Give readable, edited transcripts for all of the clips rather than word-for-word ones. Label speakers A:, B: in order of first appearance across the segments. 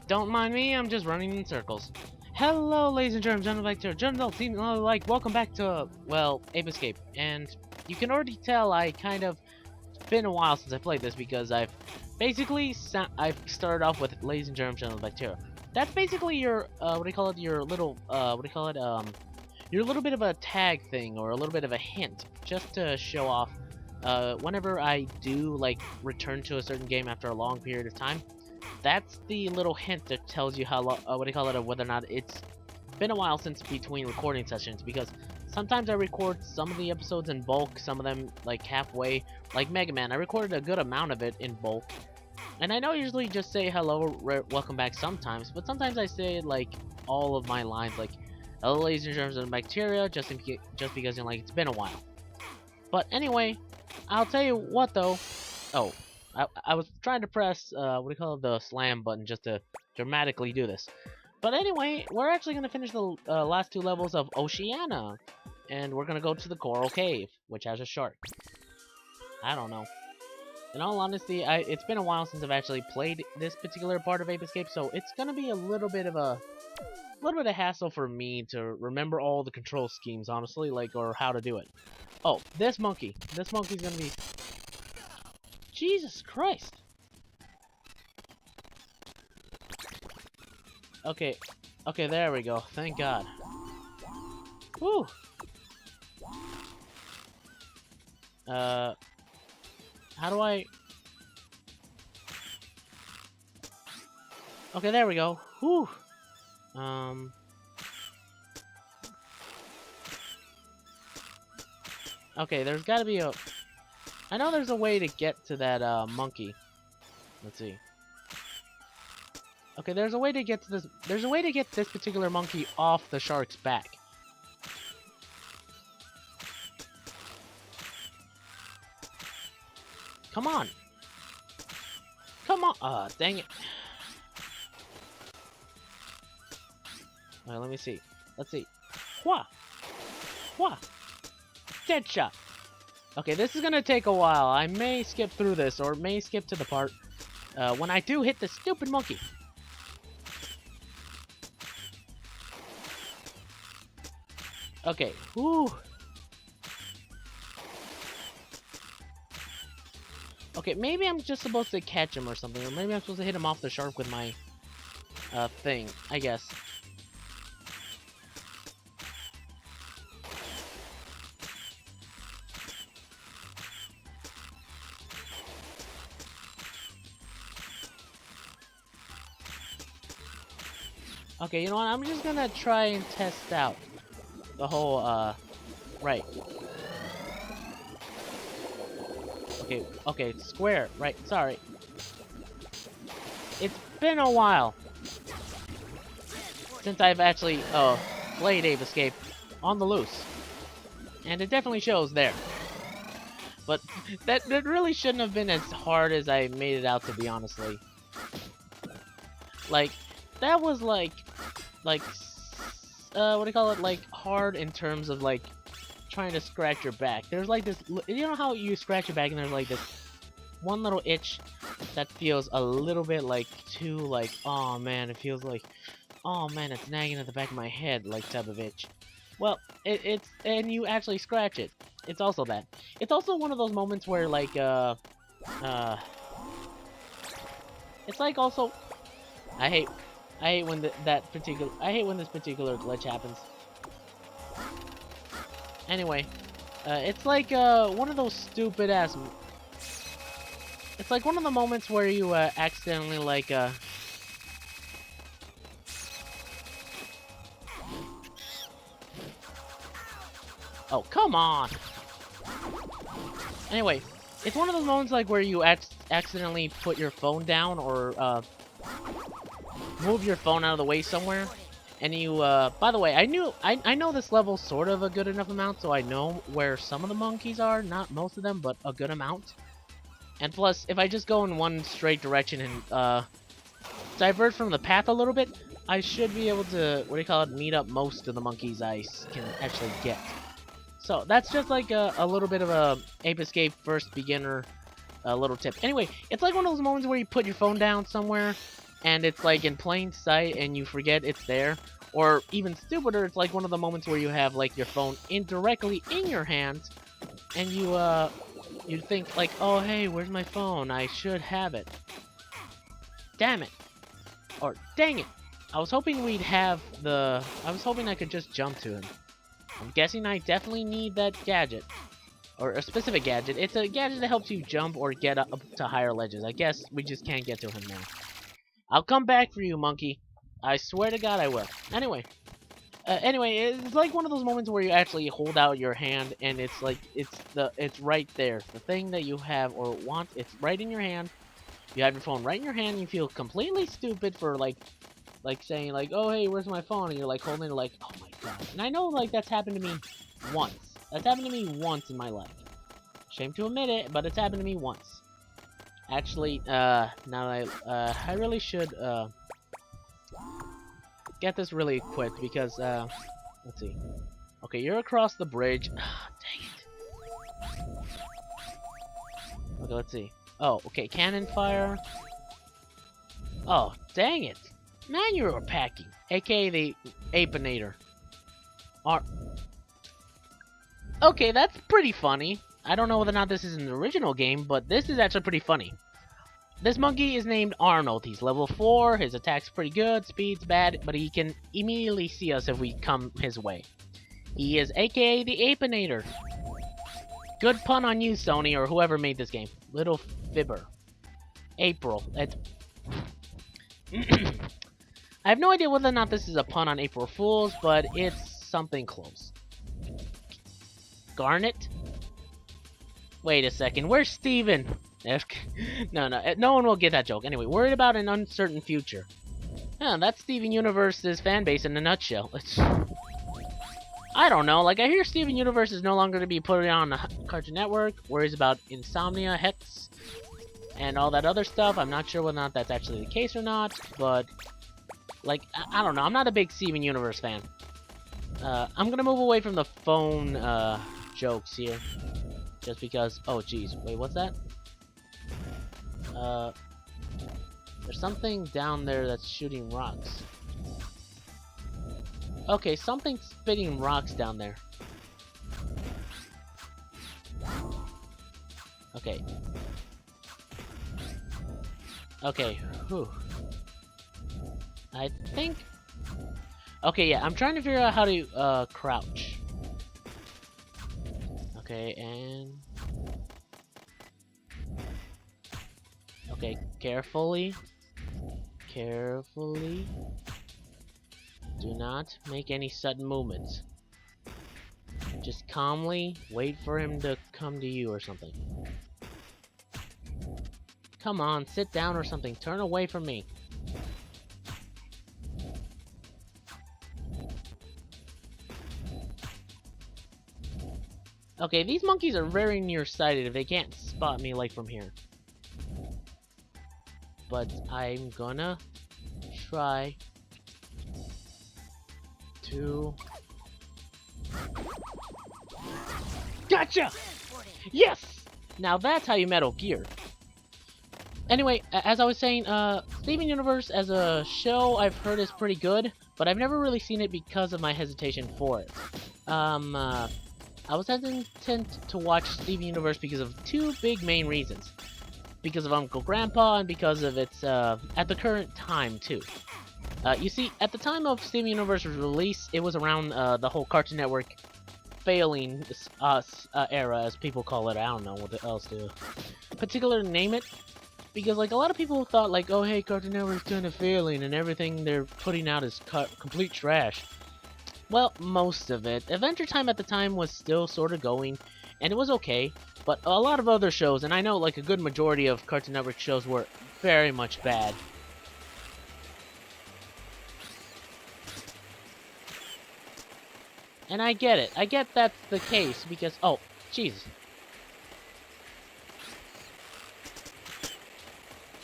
A: Don't mind me, I'm just running in circles. Hello, ladies and gentlemen, welcome back to, well, Ape Escape. And you can already tell it's been a while since I played this because I've started off with ladies and gentlemen, That's basically your, your little, your little bit of a tag thing or a little bit of a hint just to show off, whenever I do, return to a certain game after a long period of time. That's the little hint that tells you how whether or not it's been a while since between recording sessions, because sometimes I record some of the episodes in bulk, some of them like halfway, like Mega Man. I recorded a good amount of it in bulk, and I know I usually just say hello, welcome back sometimes, but sometimes I say like all of my lines, like hello ladies and germs and bacteria, just because it's been a while. But anyway, I'll tell you what though. Oh. I was trying to press, the slam button just to dramatically do this. But anyway, we're actually going to finish the last two levels of Oceania. And we're going to go to the Coral Cave, which has a shark. I don't know. In all honesty, it's been a while since I've actually played this particular part of Ape Escape, so it's going to be a little bit of hassle for me to remember all the control schemes, honestly, or how to do it. Oh, this monkey's going to be... Jesus Christ! Okay, there we go. Thank God. Woo! How do I... Okay, there we go. Whew! Okay, there's gotta be a... I know there's a way to get to that, monkey. Let's see. Okay, there's a way to get to this... There's a way to get this particular monkey off the shark's back. Come on! Come on! Dang it. Alright, let me see. Let's see. Wha! Wha! Dead shot! Okay, this is gonna take a while. I may skip through this, or may skip to the part when I do hit the stupid monkey. Okay, whoo. Okay, maybe I'm just supposed to catch him or something, or maybe I'm supposed to hit him off the shark with my thing, I guess. Okay, you know what? I'm just gonna try and test out the whole, right. Okay, square, right, sorry. It's been a while since I've actually, played Ape Escape on the loose. And it definitely shows there. But that really shouldn't have been as hard as I made it out to be, honestly. That was hard in terms of trying to scratch your back. There's this, you know how you scratch your back and there's this one little itch that feels a little bit oh man, it feels oh man, it's nagging at the back of my head type of itch. Well, and you actually scratch it. It's also that. It's also one of those moments where it's also, I hate when this particular glitch happens. Anyway, it's one of those stupid ass. It's one of the moments where you accidentally Oh, come on. Anyway, it's one of those moments where you accidentally put your phone down or move your phone out of the way somewhere, and you by the way, I know this level sort of a good enough amount, so I know where some of the monkeys are, not most of them, but a good amount. And plus, if I just go in one straight direction and divert from the path a little bit, I should be able to meet up most of the monkeys I can actually get. So that's just a little bit of a Ape Escape first beginner little tip. Anyway, it's one of those moments where you put your phone down somewhere and it's like in plain sight and you forget it's there. Or even stupider, it's like one of the moments where you have like your phone indirectly in your hands and you think like, oh hey, where's my phone? I should have it. Damn it. Or dang it. I was hoping I could just jump to him. I'm guessing I definitely need that gadget. Or a specific gadget. It's a gadget that helps you jump or get up to higher ledges. I guess we just can't get to him now. I'll come back for you, monkey. I swear to God I will. Anyway, it's like one of those moments where you actually hold out your hand and it's like it's right there. The thing that you have or want, it's right in your hand. You have your phone right in your hand and you feel completely stupid for like saying like, oh hey, where's my phone? And you're like holding it like, oh my God. And I know like that's happened to me once. That's happened to me once in my life. Shame to admit it, but it's happened to me once. Actually, now that I really should get this really equipped because let's see. Okay, you're across the bridge. Dang it. Okay, let's see. Oh, okay, cannon fire. Oh, dang it. Man, you're packing. AKA the Apinator. Okay, that's pretty funny. I don't know whether or not this is in the original game, but this is actually pretty funny. This monkey is named Arnold. He's level 4, his attack's pretty good, speed's bad, but he can immediately see us if we come his way. He is AKA the Apinator. Good pun on you, Sony, or whoever made this game. Little fibber. April. I have no idea whether or not this is a pun on April Fools, but it's something close. Garnet? Wait a second, where's Steven? No one will get that joke. Anyway, worried about an uncertain future. Yeah, that's Steven Universe's fanbase in a nutshell. I don't know, like I hear Steven Universe is no longer to be put on the Cartoon Network, worries about insomnia, hex, and all that other stuff. I'm not sure whether or not that's actually the case or not, but like, I don't know, I'm not a big Steven Universe fan. I'm gonna move away from the phone, jokes here. Just because, oh geez, wait, what's that? There's something down there that's shooting rocks. Okay, something's spitting rocks down there. Okay. Okay, whew. I think... Okay, yeah, I'm trying to figure out how to, crouch. Okay, and... Okay, carefully. Carefully. Do not make any sudden movements. Just calmly wait for him to come to you or something. Come on, sit down or something. Turn away from me. Okay, these monkeys are very nearsighted if they can't spot me like from here. But I'm gonna try to... Gotcha! Yes! Now that's how you Metal Gear. Anyway, as I was saying, Steven Universe as a show I've heard is pretty good, but I've never really seen it because of my hesitation for it. I was hesitant to watch Steven Universe because of two big main reasons. Because of Uncle Grandpa and because of its, at the current time, too. You see, at the time of Steven Universe's release, it was around, the whole Cartoon Network failing, era, as people call it. I don't know what else to particularly name it. Because, like, a lot of people thought, like, oh, hey, Cartoon Network's kind of failing and everything they're putting out is complete trash. Well, most of it. Adventure Time at the time was still sort of going, and it was okay. But a lot of other shows, and I know like a good majority of Cartoon Network shows were very much bad. And I get it. I get that's the case because, oh, Jesus.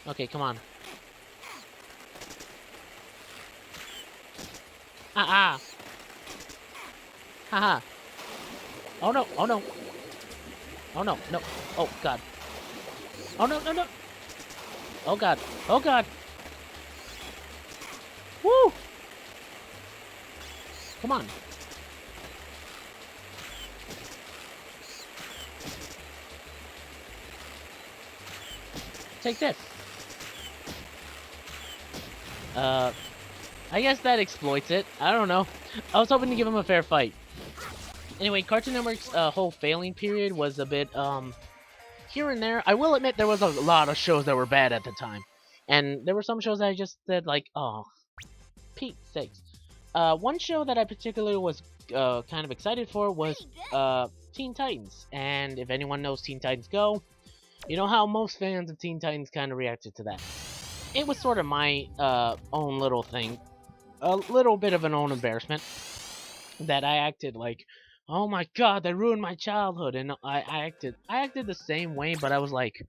A: Okay, come on. Ah. Haha. Oh no, oh no. Oh no, no. Oh god. Oh no, no, no. Oh god. Oh god. Woo! Come on. Take this. I guess that exploits it. I don't know. I was hoping to give him a fair fight. Anyway, Cartoon Network's whole failing period was a bit, here and there. I will admit there was a lot of shows that were bad at the time. And there were some shows that I just said, like, oh, Pete's sakes. One show that I particularly was kind of excited for was Teen Titans. And if anyone knows Teen Titans Go, you know how most fans of Teen Titans kind of reacted to that. It was sort of my own little thing. A little bit of an own embarrassment. That I acted like, oh my god, they ruined my childhood. And I acted the same way, but I was like,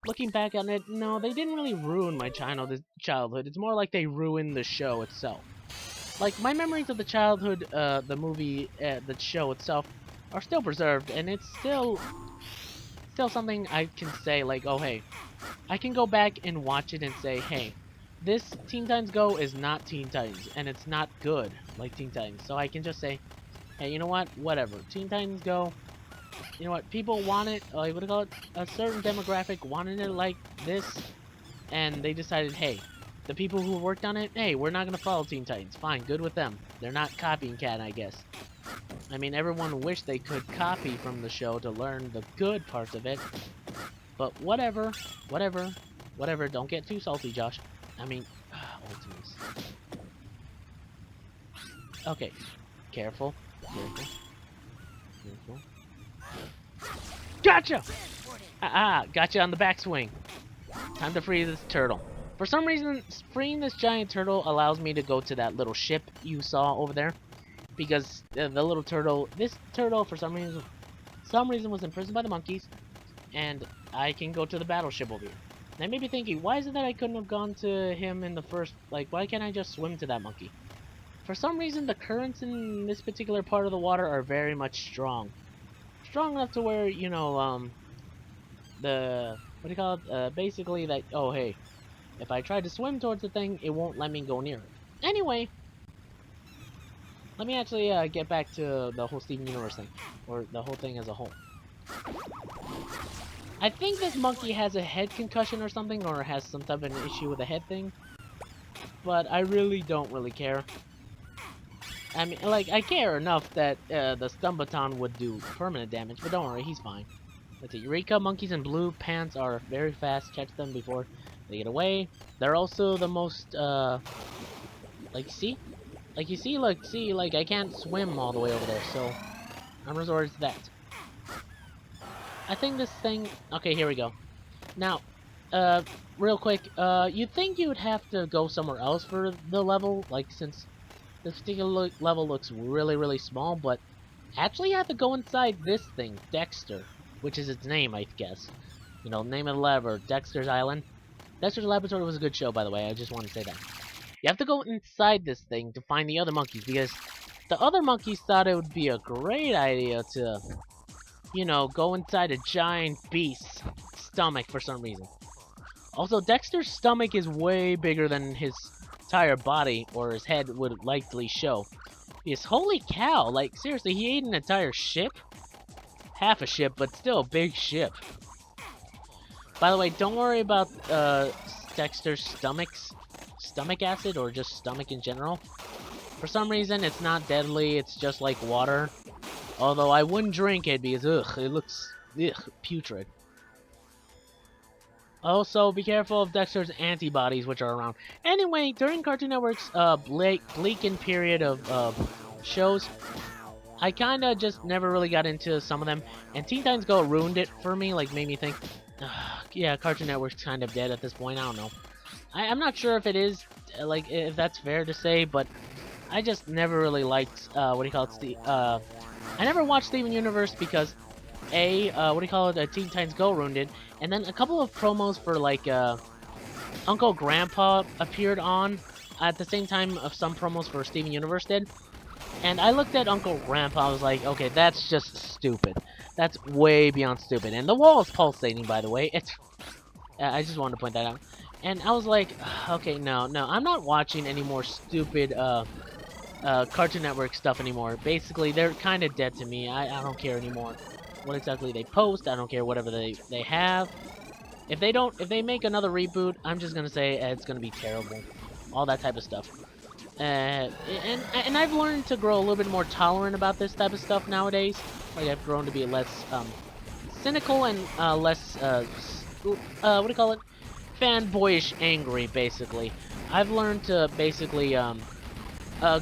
A: looking back on it, no, they didn't really ruin my childhood. It's more like they ruined the show itself. Like, my memories of the childhood, the movie, the show itself, are still preserved, and it's still something I can say, like, oh, hey, I can go back and watch it and say, hey, this Teen Titans Go is not Teen Titans, and it's not good like Teen Titans. So I can just say, hey, you know what? Whatever. Teen Titans Go, you know what? People want it, like, what do you call it? A certain demographic wanted it like this, and they decided, hey, the people who worked on it, hey, we're not going to follow Teen Titans. Fine, good with them. They're not copying cat, I guess. I mean, everyone wished they could copy from the show to learn the good parts of it. But whatever. Don't get too salty, Josh. I mean, Ultimus. Okay. Careful. Gotcha! Gotcha on the backswing. Time to free this turtle. For some reason, freeing this giant turtle allows me to go to that little ship you saw over there. Because the little turtle, this turtle, for some reason was imprisoned by the monkeys. And I can go to the battleship over here. And I may be thinking, why is it that I couldn't have gone to him in the first, like, why can't I just swim to that monkey? For some reason, the currents in this particular part of the water are very much strong. Strong enough to where, you know, what do you call it? Basically that, oh, hey, if I try to swim towards the thing, it won't let me go near it. Anyway, let me actually get back to the whole Steven Universe thing, or the whole thing as a whole. I think this monkey has a head concussion or something, or has some type of an issue with the head thing. But I really don't really care. I mean, like, I care enough that the stun baton would do permanent damage, but don't worry, he's fine. Let's see, Eureka monkeys in blue pants are very fast. Catch them before they get away. They're also the most, like, see? Like, you see, like, I can't swim all the way over there, so I'm resorted to that. I think this thing... Okay, here we go. Now, real quick, you'd think you would have to go somewhere else for the level, like, since this particular level looks really, really small, but actually you have to go inside this thing, Dexter, which is its name, I guess. You know, name of the level, Dexter's Island. Dexter's Laboratory was a good show, by the way, I just want to say that. You have to go inside this thing to find the other monkeys, because the other monkeys thought it would be a great idea to, you know, go inside a giant beast's stomach for some reason. Also, Dexter's stomach is way bigger than his entire body, or his head would likely show. Because holy cow, like, seriously, he ate an entire ship? Half a ship, but still a big ship. By the way, don't worry about Dexter's stomach acid, or just stomach in general. For some reason, it's not deadly, it's just like water. Although I wouldn't drink it because, ugh, it looks, putrid. Also, be careful of Dexter's antibodies, which are around. Anyway, during Cartoon Network's bleakened period of shows, I kinda just never really got into some of them. And Teen Titans Go ruined it for me, like, made me think, yeah, Cartoon Network's kind of dead at this point, I don't know. I'm not sure if it is, like, if that's fair to say, but I just never really liked, I never watched Steven Universe because, Teen Titans Go ruined it, and then a couple of promos for, like, Uncle Grandpa appeared on at the same time of some promos for Steven Universe did, and I looked at Uncle Grandpa, I was like, okay, that's just stupid. That's way beyond stupid, and the wall is pulsating, by the way. It's, I just wanted to point that out. And I was like, okay, no, I'm not watching any more stupid Cartoon Network stuff anymore. Basically, they're kind of dead to me. I don't care anymore what exactly they post. I don't care whatever they have. If they make another reboot, I'm just gonna say it's gonna be terrible. All that type of stuff. And I've learned to grow a little bit more tolerant about this type of stuff nowadays. Like I've grown to be less cynical and less what do you call it? Fanboyish angry, basically. I've learned to basically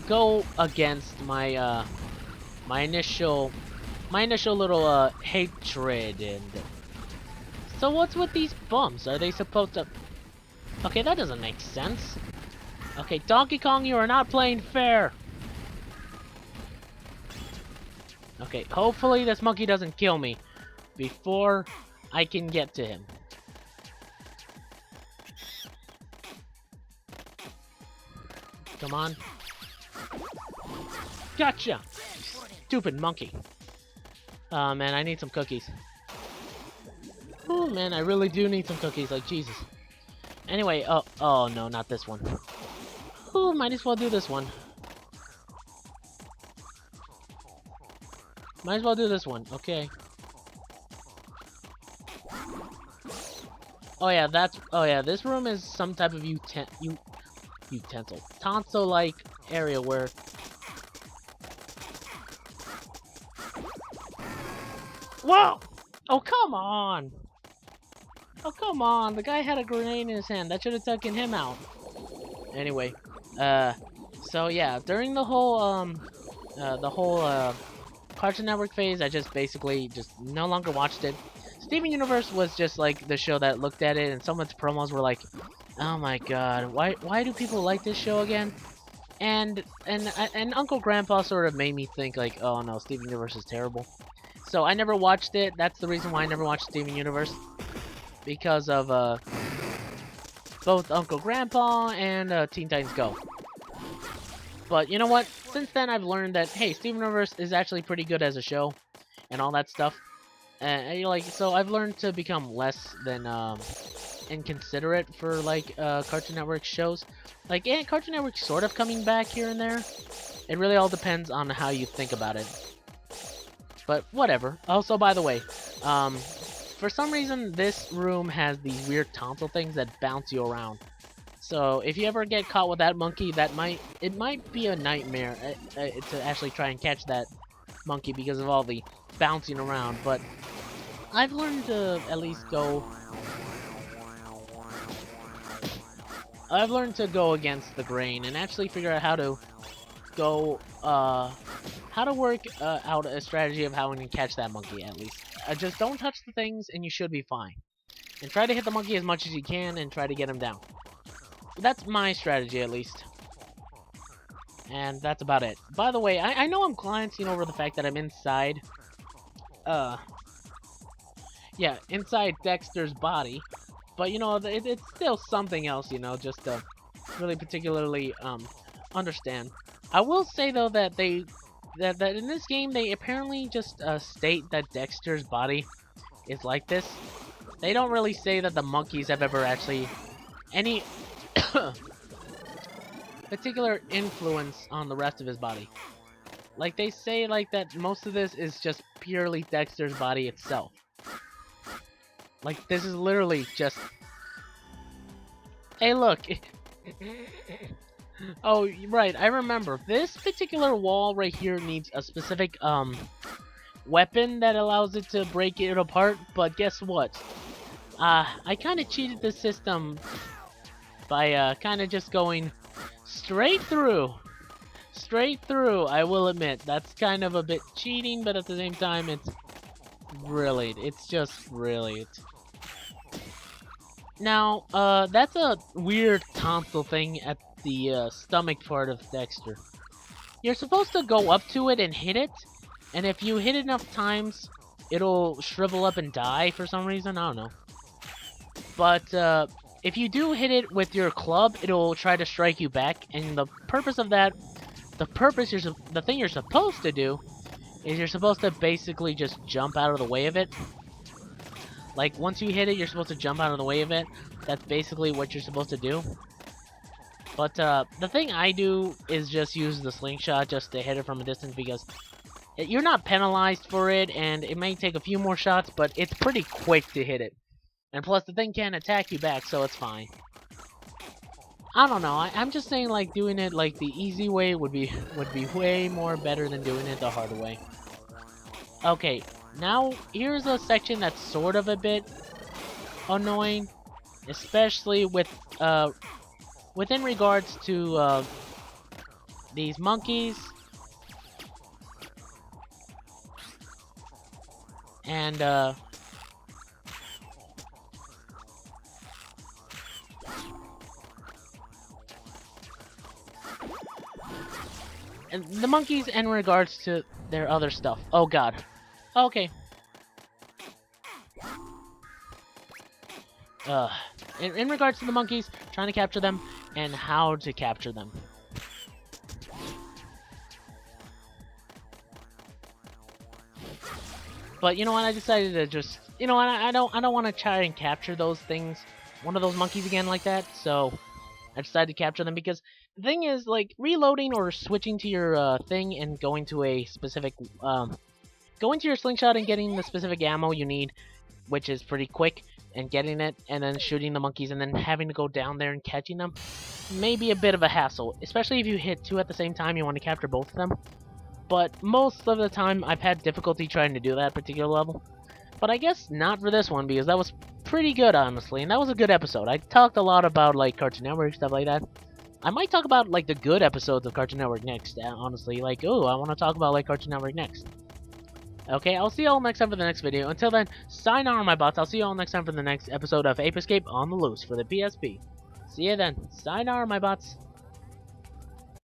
A: go against my my initial little hatred. And so what's with these bumps? Are they supposed to? Okay, that doesn't make sense. Okay, Donkey Kong, you are not playing fair. Okay, hopefully this monkey doesn't kill me before I can get to him. Come on. Gotcha! Stupid monkey. Oh man, I need some cookies. Oh man, I really do need some cookies, like Jesus. Anyway, oh no, not this one. Oh, might as well do this one. Might as well do this one, okay. Oh yeah, this room is some type of utensil. Tonsil-like area where... Whoa! Oh, come on! Oh, come on! The guy had a grenade in his hand. That should have taken him out. Anyway, so yeah, during the whole, Cartoon Network phase, I just basically just no longer watched it. Steven Universe was just like the show that looked at it, and some of its promos were like, "Oh my God, why do people like this show again?" And Uncle Grandpa sort of made me think like, "Oh no, Steven Universe is terrible." So I never watched it. That's the reason why I never watched Steven Universe, because of both Uncle Grandpa and Teen Titans Go. But you know what? Since then, I've learned that hey, Steven Universe is actually pretty good as a show, and all that stuff. So I've learned to become less than inconsiderate for like Cartoon Network shows. Like, yeah, Cartoon Network's sort of coming back here and there. It really all depends on how you think about it. But whatever. Also, by the way, for some reason, this room has these weird tonsil things that bounce you around. So if you ever get caught with that monkey, it might be a nightmare to actually try and catch that monkey because of all the bouncing around. But I've learned to at least go. I've learned to go against the grain and actually figure out how to go, how to work out a strategy of how we can catch that monkey at least. Just don't touch the things and you should be fine. And try to hit the monkey as much as you can and try to get him down. That's my strategy at least. And that's about it. By the way, I know I'm glancing over the fact that I'm inside, yeah, inside Dexter's body. But, you know, it's still something else, you know, just to really particularly understand. I will say, though, that that in this game, they apparently just state that Dexter's body is like this. They don't really say that the monkeys have ever actually any particular influence on the rest of his body. Like, they say, like, that most of this is just purely Dexter's body itself. Like, this is literally just... Hey, look! Oh, right, I remember. This particular wall right here needs a specific, weapon that allows it to break it apart, but guess what? I kinda cheated the system by, kinda just going straight through. Straight through, I will admit. That's kind of a bit cheating, but at the same time, it's brilliant. It's just brilliant. Now, that's a weird tonsil thing at the stomach part of Dexter. You're supposed to go up to it and hit it, and if you hit it enough times, it'll shrivel up and die for some reason. I don't know. But if you do hit it with your club, it'll try to strike you back, and the purpose of that, the thing you're supposed to do, is you're supposed to basically just jump out of the way of it. Like, once you hit it, you're supposed to jump out of the way of it. That's basically what you're supposed to do. But the thing I do is just use the slingshot just to hit it from a distance because you're not penalized for it, and it may take a few more shots, but it's pretty quick to hit it. And plus, the thing can't attack you back, so it's fine. I don't know. I'm just saying, like, doing it like the easy way would be way more better than doing it the hard way. Okay, now here's a section that's sort of a bit annoying, especially with within regards to these monkeys and the monkeys in regards to their other stuff. Oh god. Okay. In regards to the monkeys, trying to capture them, and how to capture them. But you know what? I decided to just, you know what? I don't want to try and capture those things, one of those monkeys again like that. So I decided to capture them because the thing is, like, reloading or switching to your thing and going to a specific, going to your slingshot and getting the specific ammo you need, which is pretty quick, and getting it, and then shooting the monkeys, and then having to go down there and catching them, may be a bit of a hassle, especially if you hit two at the same time. You want to capture both of them. But most of the time, I've had difficulty trying to do that particular level. But I guess not for this one, because that was pretty good, honestly, and that was a good episode. I talked a lot about, like, Cartoon Network, stuff like that. I might talk about, like, the good episodes of Cartoon Network next, honestly. Like, oh, I want to talk about, like, Cartoon Network next. Okay, I'll see y'all next time for the next video. Until then, sayonara, my bots. I'll see y'all next time for the next episode of Ape Escape on the Loose for the PSP. See ya then. Sayonara, my bots.